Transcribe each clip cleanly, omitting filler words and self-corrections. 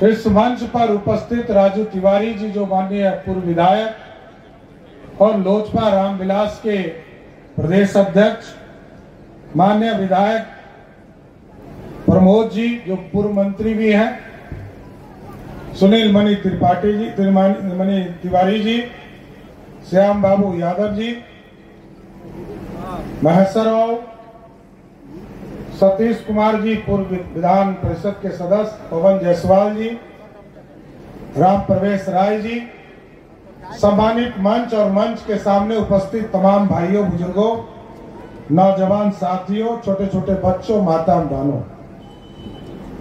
इस मंच पर उपस्थित राजू तिवारी जी जो माननीय पूर्व विधायक और लोजपा रामविलास के प्रदेश अध्यक्ष, माननीय विधायक प्रमोद जी जो पूर्व मंत्री भी हैं, सुनील मणि तिवारी जी, श्याम बाबू यादव जी, महेश्वर राव, सतीश कुमार जी पूर्व विधान परिषद के सदस्य, पवन जायसवाल जी, राम प्रवेश राय जी, सम्मानित मंच और मंच के सामने उपस्थित तमाम भाइयों बुजुर्गों, नौजवान साथियों, छोटे छोटे बच्चों, माता बहनों,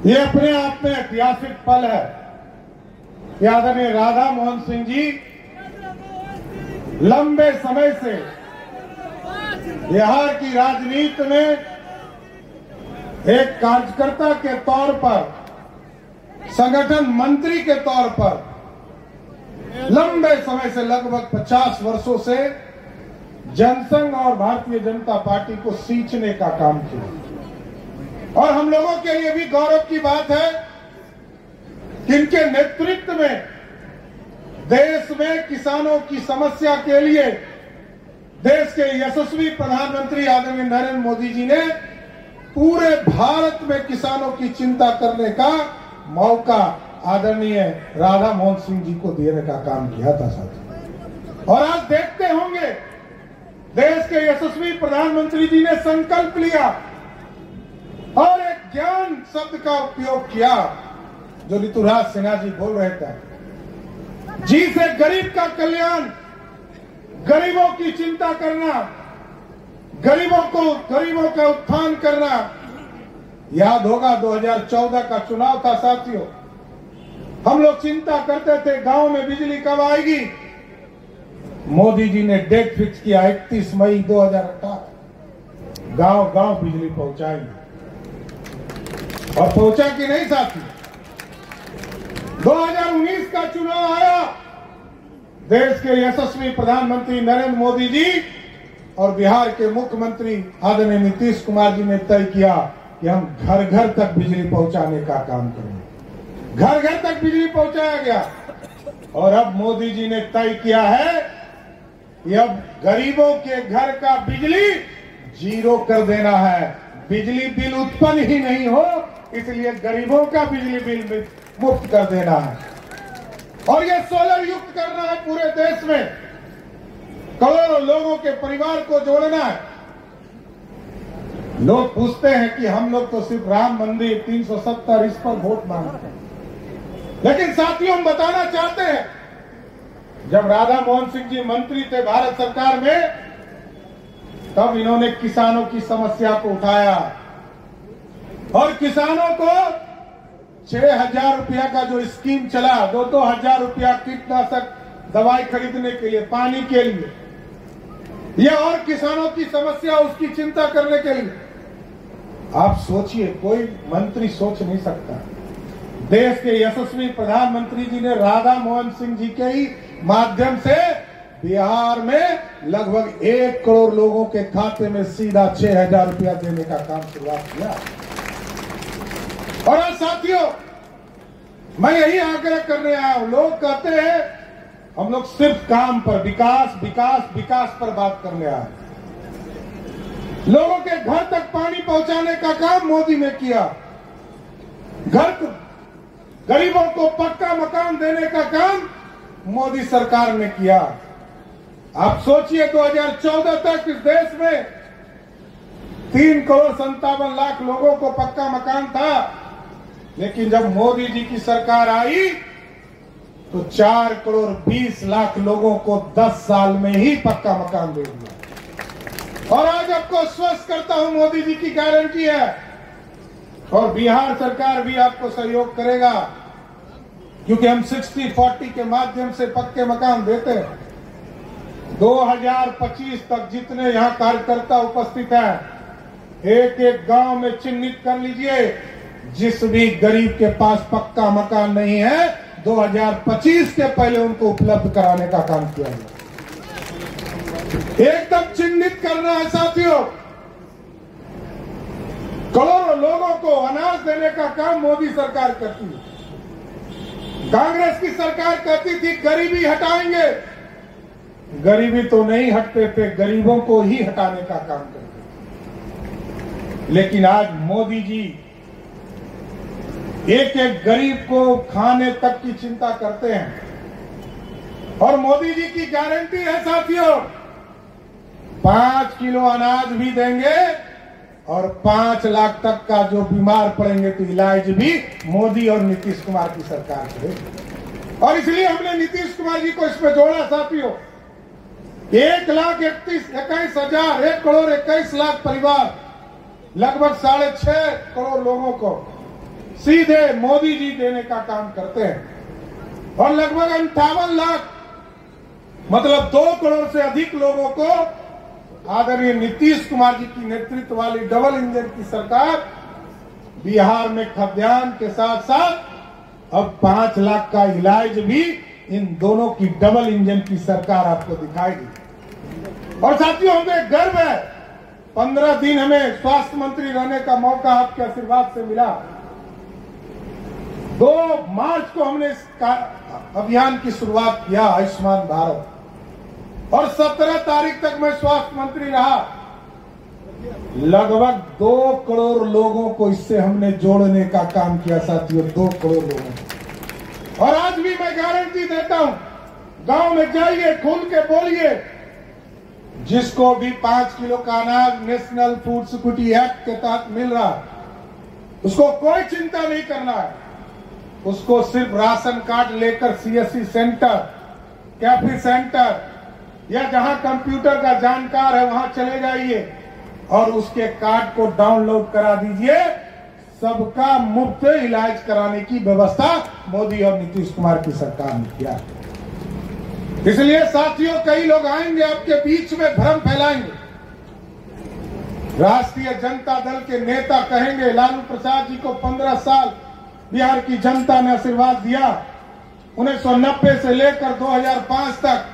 ये अपने आप में ऐतिहासिक पल है कि आदरणीय राधा मोहन सिंह जी लंबे समय से बिहार की राजनीति में एक कार्यकर्ता के तौर पर, संगठन मंत्री के तौर पर लंबे समय से लगभग 50 वर्षों से जनसंघ और भारतीय जनता पार्टी को सींचने का काम किया। और हम लोगों के लिए भी गौरव की बात है कि इनके नेतृत्व में देश में किसानों की समस्या के लिए देश के यशस्वी प्रधानमंत्री आदरणीय नरेंद्र मोदी जी ने पूरे भारत में किसानों की चिंता करने का मौका आदरणीय राधा मोहन सिंह जी को देने का काम किया था साथियों। और आज देखते होंगे देश के यशस्वी प्रधानमंत्री जी ने संकल्प लिया और एक ज्ञान शब्द का उपयोग किया जो ऋतुराज सिन्हा जी बोल रहे थे, जी से गरीब का कल्याण, गरीबों की चिंता करना, गरीबों का उत्थान करना। याद होगा 2014 का चुनाव था साथियों, हम लोग चिंता करते थे गांव में बिजली कब आएगी। मोदी जी ने डेट फिक्स किया 31 मई 2018, गांव गांव बिजली पहुंचाएंगे। और पहुंचा कि नहीं साथी? 2019 का चुनाव आया, देश के यशस्वी प्रधानमंत्री नरेंद्र मोदी जी और बिहार के मुख्यमंत्री आदरणीय नीतीश कुमार जी ने तय किया कि हम घर घर तक बिजली पहुंचाने का काम करेंगे। घर घर तक बिजली पहुंचाया गया। और अब मोदी जी ने तय किया है कि अब गरीबों के घर का बिजली जीरो कर देना है, बिजली बिल उत्पन्न ही नहीं हो, इसलिए गरीबों का बिजली बिल मुफ्त कर देना है। और ये सोलर युक्त करना है, पूरे देश में करोड़ों लोगों के परिवार को जोड़ना है। लोग पूछते हैं कि हम लोग तो सिर्फ राम मंदिर 370 इस पर वोट मांगते हैं, लेकिन साथियों हम बताना चाहते हैं, जब राधा मोहन सिंह जी मंत्री थे भारत सरकार में, तब इन्होंने किसानों की समस्या को उठाया और किसानों को 6,000 रुपया का जो स्कीम चला, 2-2 हजार रुपया कीटनाशक दवाई खरीदने के लिए, पानी के लिए, या और किसानों की समस्या उसकी चिंता करने के लिए। आप सोचिए, कोई मंत्री सोच नहीं सकता, देश के यशस्वी प्रधानमंत्री जी ने राधा मोहन सिंह जी के ही माध्यम से बिहार में लगभग 1 करोड़ लोगों के खाते में सीधा 6,000 रुपया देने का काम शुरुआत किया। और आज साथियों मैं यही आग्रह करने आया हूं, लोग कहते हैं हम लोग सिर्फ काम पर, विकास विकास विकास पर बात करने आए। लोगों के घर तक पानी पहुंचाने का काम मोदी ने किया, गरीबों को पक्का मकान देने का काम मोदी सरकार ने किया। आप सोचिए 2014 तक इस देश में 3,57,00,000 लोगों को पक्का मकान था, लेकिन जब मोदी जी की सरकार आई तो 4,20,00,000 लोगों को 10 साल में ही पक्का मकान दे दिया। और आज आपको स्वस्थ करता हूं, मोदी जी की गारंटी है और बिहार सरकार भी आपको सहयोग करेगा, क्योंकि हम 60-40 के माध्यम से पक्के मकान देते हैं। 2025 तक जितने यहां कार्यकर्ता उपस्थित हैं, एक एक गांव में चिन्हित कर लीजिए, जिस भी गरीब के पास पक्का मकान नहीं है, 2025 के पहले उनको उपलब्ध कराने का काम किया गया। एकदम चिन्हित करना है साथियों। करोड़ों लोगों को अनाज देने का काम मोदी सरकार करती है। कांग्रेस की सरकार कहती थी गरीबी हटाएंगे, गरीबी तो नहीं हटते थे, गरीबों को ही हटाने का काम करते थे। लेकिन आज मोदी जी एक एक गरीब को खाने तक की चिंता करते हैं। और मोदी जी की गारंटी है साथियों, 5 किलो अनाज भी देंगे और 5 लाख तक का जो बीमार पड़ेंगे तो इलाज भी मोदी और नीतीश कुमार की सरकार करेगी। और इसलिए हमने नीतीश कुमार जी को इसमें जोड़ा साथियों। 1,21,000 1 करोड़ 21 लाख परिवार, लगभग 6.5 करोड़ लोगों को सीधे मोदी जी देने का काम करते हैं। और लगभग 58 लाख मतलब 2 करोड़ से अधिक लोगों को आदरणीय नीतीश कुमार जी की नेतृत्व वाली डबल इंजन की सरकार बिहार में खाद्यान्न के साथ साथ अब 5 लाख का इलाज भी इन दोनों की डबल इंजन की सरकार आपको दिखाएगी। और साथियों हमें गर्व है, 15 दिन हमें स्वास्थ्य मंत्री रहने का मौका आपके आशीर्वाद से मिला। 2 मार्च को हमने इस अभियान की शुरुआत किया, आयुष्मान भारत, और 17 तारीख तक मैं स्वास्थ्य मंत्री रहा। लगभग 2 करोड़ लोगों को इससे हमने जोड़ने का काम किया साथियों, 2 करोड़ लोगों को। और आज भी मैं गारंटी देता हूं, गांव में जाइए, खुल के बोलिए, जिसको भी 5 किलो का अनाज नेशनल फूड सिक्योरिटी एक्ट के तहत मिल रहा है, उसको कोई चिंता नहीं करना है। उसको सिर्फ राशन कार्ड लेकर सीएससी सेंटर, कैफे सेंटर या जहां कंप्यूटर का जानकार है वहां चले जाइए और उसके कार्ड को डाउनलोड करा दीजिए। सबका मुफ्त इलाज कराने की व्यवस्था मोदी और नीतीश कुमार की सरकार ने किया। इसलिए साथियों, कई लोग आएंगे आपके बीच में भ्रम फैलाएंगे। राष्ट्रीय जनता दल के नेता कहेंगे लालू प्रसाद जी को 15 साल बिहार की जनता ने आशीर्वाद दिया, 1990 से लेकर 2005 तक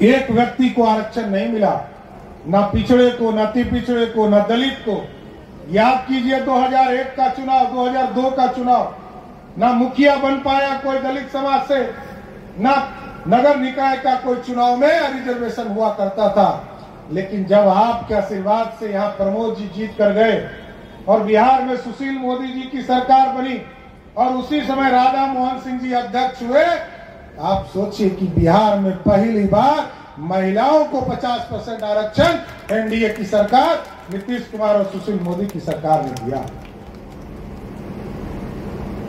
एक व्यक्ति को आरक्षण नहीं मिला, ना पिछड़े को, ना अति पिछड़े को, ना दलित को। याद कीजिए 2001 का चुनाव, 2002 का चुनाव, ना मुखिया बन पाया कोई दलित समाज से, ना नगर निकाय का कोई चुनाव में रिजर्वेशन हुआ करता था। लेकिन जब आपके आशीर्वाद से यहाँ प्रमोद जी जीत कर गए और बिहार में सुशील मोदी जी की सरकार बनी और उसी समय राधा मोहन सिंह जी अध्यक्ष हुए, आप सोचिए कि बिहार में पहली बार महिलाओं को 50% आरक्षण एनडीए की सरकार नीतीश कुमार और सुशील मोदी की सरकार ने दिया।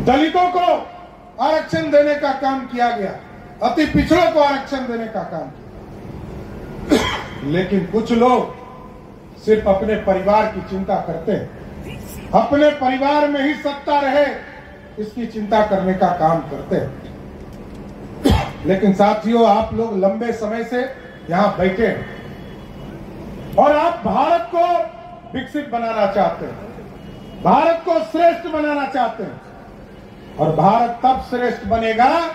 दलितों को आरक्षण देने का काम किया गया, अति पिछड़ों को आरक्षण देने का काम किया। लेकिन कुछ लोग सिर्फ अपने परिवार की चिंता करते हैं, अपने परिवार में ही सत्ता रहे इसकी चिंता करने का काम करते हैं। लेकिन साथियों, आप लोग लंबे समय से यहां बैठे हैं और आप भारत को विकसित बनाना चाहते हैं, भारत को श्रेष्ठ बनाना चाहते हैं। और भारत तब श्रेष्ठ बनेगा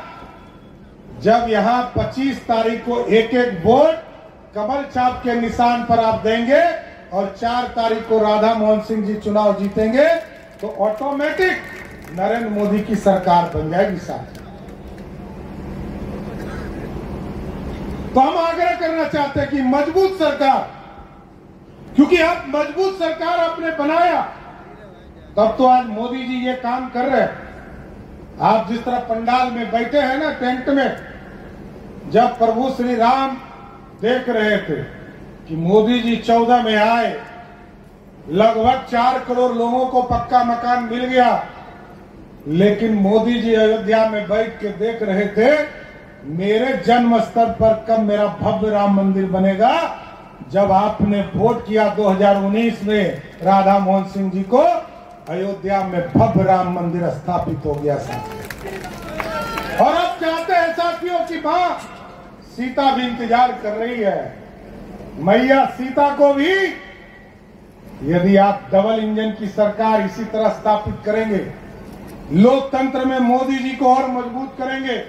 जब यहां 25 तारीख को एक एक वोट कमल छाप के निशान पर आप देंगे और 4 तारीख को राधा मोहन सिंह जी चुनाव जीतेंगे तो ऑटोमेटिक नरेंद्र मोदी की सरकार बन जाएगी साथ। तो हम आग्रह करना चाहते हैं कि मजबूत सरकार, क्योंकि आप मजबूत सरकार आपने बनाया तब तो आज मोदी जी ये काम कर रहे हैं। आप जिस तरह पंडाल में बैठे हैं ना, टेंट में, जब प्रभु श्री राम देख रहे थे कि मोदी जी 14 में आए, लगभग 4 करोड़ लोगों को पक्का मकान मिल गया, लेकिन मोदी जी अयोध्या में बैठ के देख रहे थे मेरे जन्म स्तर पर कब मेरा भव्य राम मंदिर बनेगा। जब आपने वोट किया 2019 में राधा मोहन सिंह जी को, अयोध्या में भव्य राम मंदिर स्थापित हो गया साथियों। और अब चाहते हैं साथियों कि मां सीता भी इंतजार कर रही है, मैया सीता को भी यदि आप डबल इंजन की सरकार इसी तरह स्थापित करेंगे, लोकतंत्र में मोदी जी को और मजबूत करेंगे,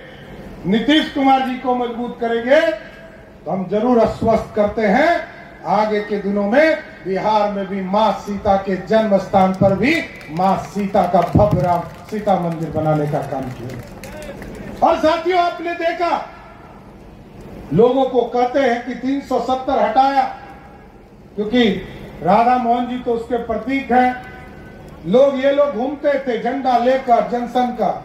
नीतीश कुमार जी को मजबूत करेंगे, तो हम जरूर आश्वस्त करते हैं आगे के दिनों में बिहार में भी मां सीता के जन्म स्थान पर भी मां सीता का भव्य राम सीता मंदिर बनाने का काम किया। और साथियों, आपने देखा लोगों को कहते हैं कि 370 हटाया, क्योंकि राधा मोहन जी तो उसके प्रतीक हैं। ये लोग घूमते थे झंडा लेकर जनसंघ का,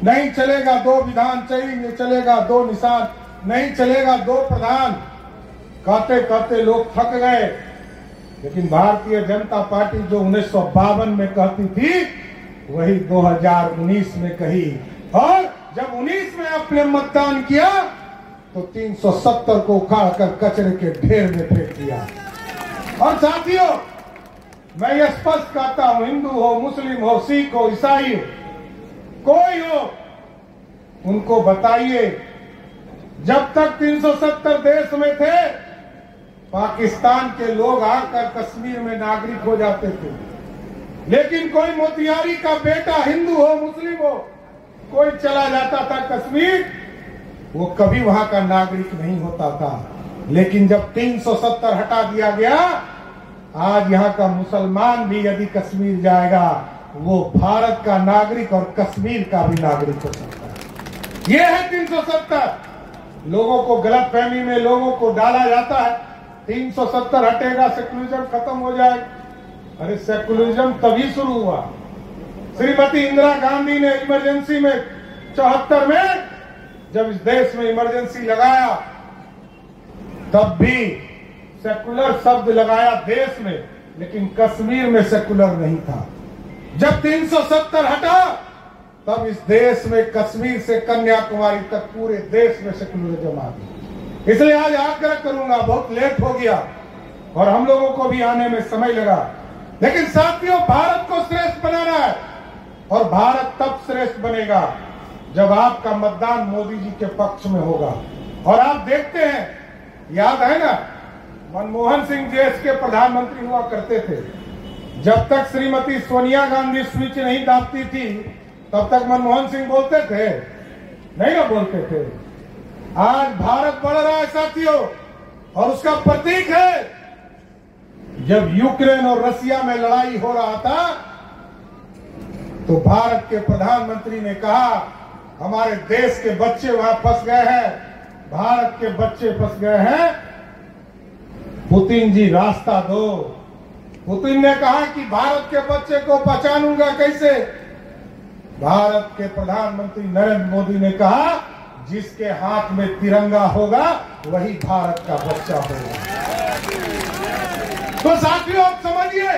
नहीं चलेगा 2 विधान, चाहिए चलेगा 2 निशान, नहीं चलेगा 2 प्रधान। कहते कहते लोग थक गए। लेकिन भारतीय जनता पार्टी जो 1952 में कहती थी वही 2019 में कही, और जब 19 में आपने मतदान किया तो 370 को उखाड़कर कचरे के ढेर में फेंक दिया। और साथियों, मैं यह स्पष्ट कहता हूं, हिंदू हो, मुस्लिम हो, सिख हो, ईसाई हो, कोई हो, उनको बताइए, जब तक 370 देश में थे पाकिस्तान के लोग आकर कश्मीर में नागरिक हो जाते थे। लेकिन कोई मोतिहारी का बेटा हिंदू हो, मुस्लिम हो, कोई चला जाता था कश्मीर, वो कभी वहां का नागरिक नहीं होता था। लेकिन जब 370 हटा दिया गया, आज यहाँ का मुसलमान भी यदि कश्मीर जाएगा वो भारत का नागरिक और कश्मीर का भी नागरिक हो सकता है। ये है 370। लोगों को गलतफहमी में लोगों को डाला जाता है 370 हटेगा सेकुलरिज्म खत्म हो जाएगा। अरे सेकुलरिज्म तभी शुरू हुआ, श्रीमती इंदिरा गांधी ने इमरजेंसी में 74 में जब इस देश में इमरजेंसी लगाया, तब भी सेकुलर शब्द लगाया देश में, लेकिन कश्मीर में सेकुलर नहीं था। जब 370 हटा, तब इस देश में कश्मीर से कन्याकुमारी तक पूरे देश में सेकुलरिज्म आ गई। इसलिए आज आग्रह करूंगा, बहुत लेट हो गया और हम लोगों को भी आने में समय लगा, लेकिन साथियों, भारत को श्रेष्ठ बनाना है और भारत तब श्रेष्ठ बनेगा जब आपका मतदान मोदी जी के पक्ष में होगा। और आप देखते हैं, याद है ना, मनमोहन सिंह देश के प्रधानमंत्री हुआ करते थे। जब तक श्रीमती सोनिया गांधी स्विच नहीं दाबती थी तब तक मनमोहन सिंह बोलते थे, नहीं ना बोलते थे। आज भारत बढ़ रहा है साथियों, और उसका प्रतीक है, जब यूक्रेन और रसिया में लड़ाई हो रहा था तो भारत के प्रधानमंत्री ने कहा हमारे देश के बच्चे वहां फंस गए हैं, भारत के बच्चे फंस गए हैं, पुतिन जी रास्ता दो। पुतिन ने कहा कि भारत के बच्चे को पहचानूंगा कैसे? भारत के प्रधानमंत्री नरेंद्र मोदी ने कहा जिसके हाथ में तिरंगा होगा वही भारत का बच्चा होगा। तो साथियों, आप समझिए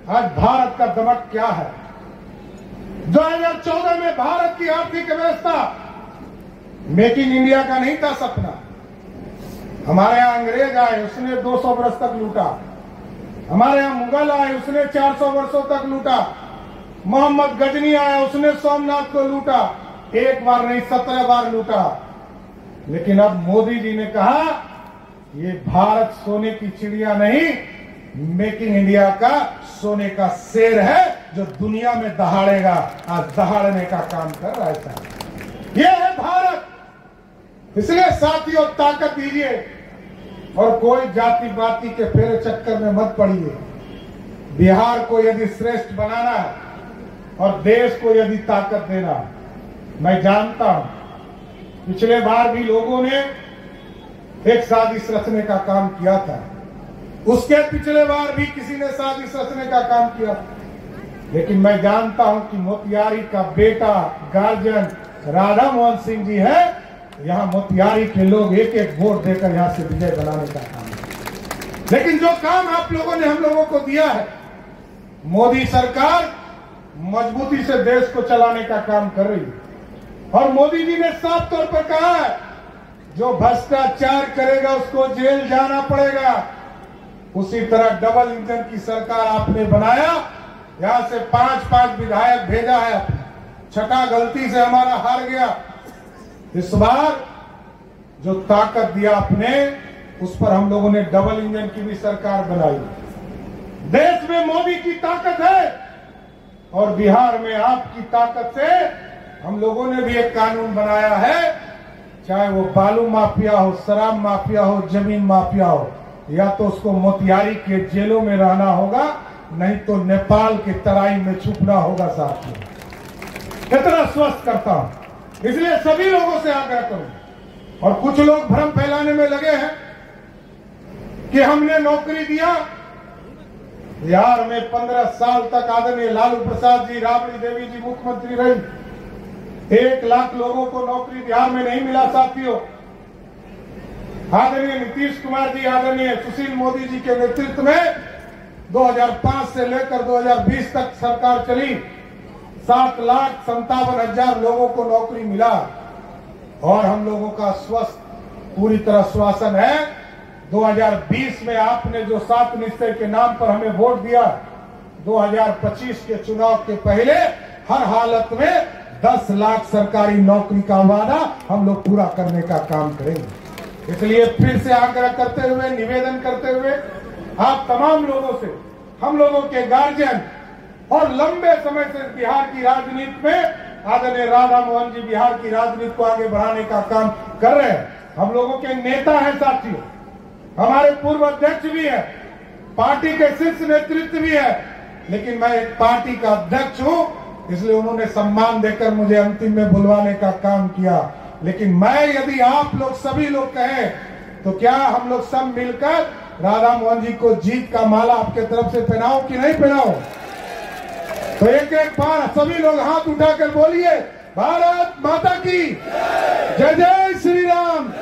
आज भारत का दमक क्या है। 2014 में भारत की आर्थिक व्यवस्था मेक इन इंडिया का नहीं था सपना। हमारे यहां अंग्रेज आए, उसने 200 वर्ष तक लूटा। हमारे यहां मुगल आए, उसने 400 वर्षों तक लूटा। मोहम्मद गजनी आया, उसने सोमनाथ को लूटा, एक बार नहीं 17 बार लूटा। लेकिन अब मोदी जी ने कहा ये भारत सोने की चिड़िया नहीं, मेक इन इंडिया का सोने का शेर है जो दुनिया में दहाड़ेगा। आज दहाड़ने का काम कर रहा है। ये है भारत। इसलिए साथियों, ताकत दीजिए और कोई जाति पाति के फेरे चक्कर में मत पड़िए। बिहार को यदि श्रेष्ठ बनाना है और देश को यदि ताकत देना, मैं जानता हूं पिछले बार भी लोगों ने एक साजिश रचने का काम किया था, उसके पिछले बार भी किसी ने साजिश रचने का काम किया, लेकिन मैं जानता हूं कि मोतिहारी का बेटा गार्जियन राधा मोहन सिंह जी है। यहाँ मोतिहारी के लोग एक एक वोट देकर यहाँ से विजय बनाने का काम है। लेकिन जो काम आप लोगों ने हम लोगों को दिया है, मोदी सरकार मजबूती से देश को चलाने का काम कर रही है। और मोदी जी ने साफ तौर पर कहा है जो भ्रष्टाचार करेगा उसको जेल जाना पड़ेगा। उसी तरह डबल इंजन की सरकार आपने बनाया, यहां से 5-5 विधायक भेजा है, छठा गलती से हमारा हार गया। इस बार जो ताकत दिया आपने, उस पर हम लोगों ने डबल इंजन की भी सरकार बनाई। देश में मोदी की ताकत है और बिहार में आपकी ताकत से हम लोगों ने भी एक कानून बनाया है, चाहे वो बालू माफिया हो, शराब माफिया हो, जमीन माफिया हो, या तो उसको मोतिहारी के जेलों में रहना होगा, नहीं तो नेपाल के तराई में छुपना होगा साथियों। इतना स्वस्थ करता हूं, इसलिए सभी लोगों से आग्रह करूं। और कुछ लोग भ्रम फैलाने में लगे हैं कि हमने नौकरी दिया। बिहार में 15 साल तक आदरणीय लालू प्रसाद जी, राबड़ी देवी जी मुख्यमंत्री रही। 1 लाख लोगों को नौकरी बिहार में नहीं मिला साथियों। आदरणीय नीतीश कुमार जी, आदरणीय सुशील मोदी जी के नेतृत्व में 2005 से लेकर 2020 तक सरकार चली। 7,57,000 लोगों को नौकरी मिला। और हम लोगों का स्वस्थ पूरी तरह श्वासन है। 2020 में आपने जो 7 निश्चय के नाम पर हमें वोट दिया, 2025 के चुनाव के पहले हर हालत में 10 लाख सरकारी नौकरी का वादा हम लोग पूरा करने का काम करेंगे। इसलिए फिर से आग्रह करते हुए, निवेदन करते हुए आप तमाम लोगों से, हम लोगों के गार्जियन और लंबे समय से बिहार की राजनीति में आदरणीय राधा मोहन जी बिहार की राजनीति को आगे बढ़ाने का काम कर रहे हैं। हम लोगों के नेता हैं साथियों, हमारे पूर्व अध्यक्ष भी है, पार्टी के शीर्ष नेतृत्व भी है। लेकिन मैं एक पार्टी का अध्यक्ष हूं, इसलिए उन्होंने सम्मान देकर मुझे अंतिम में बुलवाने का काम किया। लेकिन मैं, यदि आप लोग सभी लोग कहें, तो क्या हम लोग सब मिलकर राधा मोहन जी को जीत का माला आपके तरफ से पहनाओ कि नहीं पहनाओ? तो एक बार सभी लोग हाथ उठाकर बोलिए, भारत माता की जय। जय श्री राम।